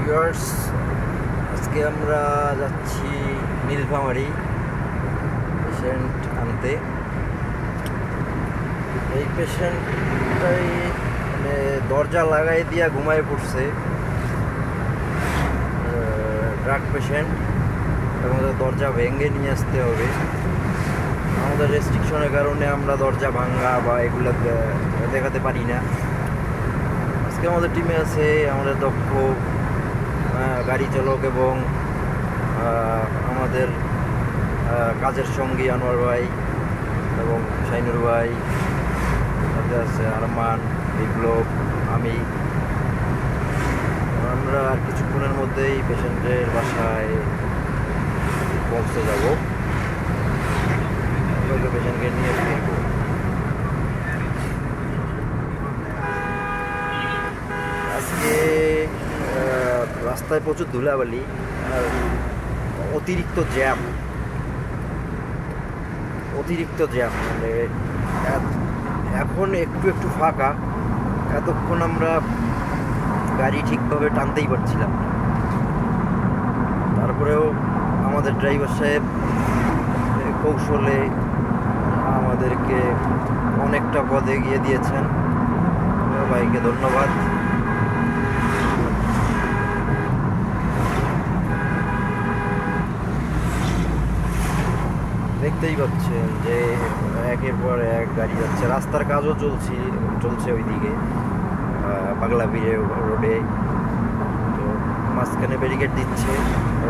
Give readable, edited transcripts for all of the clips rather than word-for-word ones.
Viewers, আজকে আমরা যাচ্ছি নীলফামারী পেশেন্ট আনতে। এই পেশেন্টটাই মানে দরজা লাগাই দিয়া ঘুমায় পড়ছে, ড্রাগ পেশেন্ট, এবং দরজা ভেঙে নিয়ে আসতে হবে। আমাদের রেস্ট্রিকশনের কারণে আমরা দরজা ভাঙা বা এগুলো দেখাতে পারি না। আজকে আমাদের টিমে আছে আমাদের দক্ষ গাড়ি চালক এবং আমাদের কাজের সঙ্গী আনোয়ার ভাই এবং শাইনুর ভাই, সাথে আছে আরমান, বিপ্লব, আমি। আমরা আর কিছুক্ষণের মধ্যেই পেশেন্টের বাসায় পৌঁছে যাব। পেশেন্টকে নিয়ে ফিরবো। আজকে রাস্তায় প্রচুর ধুলাবালি আর অতিরিক্ত জ্যাম মানে এখন একটু একটু ফাঁকা, এতক্ষণ আমরা গাড়ি ঠিকভাবে টানতেই পারছিলাম না। তারপরেও আমাদের ড্রাইভার সাহেব কৌশলে আমাদেরকে অনেকটা পথ এগিয়ে দিয়েছেন, ভাইকে ধন্যবাদ। দেখতেই পাচ্ছেন যে একের পর এক গাড়ি যাচ্ছে, রাস্তার কাজও চলছে ওইদিকে পাগলাপিড়ে রোডে। তো মাঝখানে ব্যারিকেড দিচ্ছে,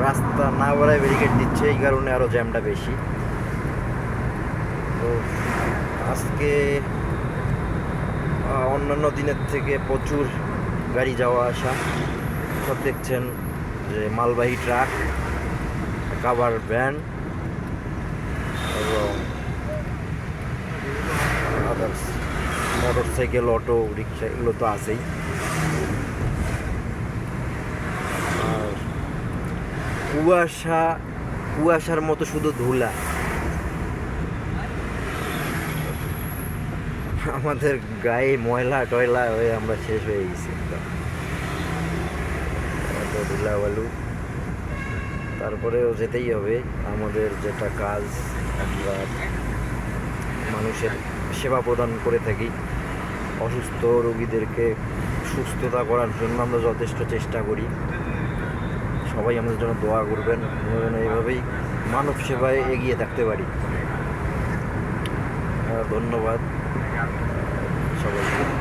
রাস্তা না বাড়ায় ব্যারিকেড দিচ্ছে, এই কারণে আরও জ্যামটা বেশি। তো আজকে অন্যান্য দিনের থেকে প্রচুর গাড়ি যাওয়া আসা। সব দেখছেন যে মালবাহী ট্রাক, কাভার ভ্যান এবং আদার্স মোটর সাইকেল, অটো, রিক্সা, এগুলো তো আছেই। আর কুয়াশার মতো শুধু ধুলা। আমাদের গায়ে ময়লা টয়লা হয়ে আমরা শেষ হয়ে গেছি একদম, এত ধুলা বালু। তারপরেও যেতেই হবে, আমাদের যেটা কাজ, আমরা মানুষের সেবা প্রদান করে থাকি। অসুস্থ রোগীদেরকে সুস্থতা করার জন্য আমরা যথেষ্ট চেষ্টা করি। সবাই আমাদের জন্য দোয়া করবেন, যেন এইভাবেই মানব সেবায় এগিয়ে থাকতে পারি। ধন্যবাদ সবাইকে।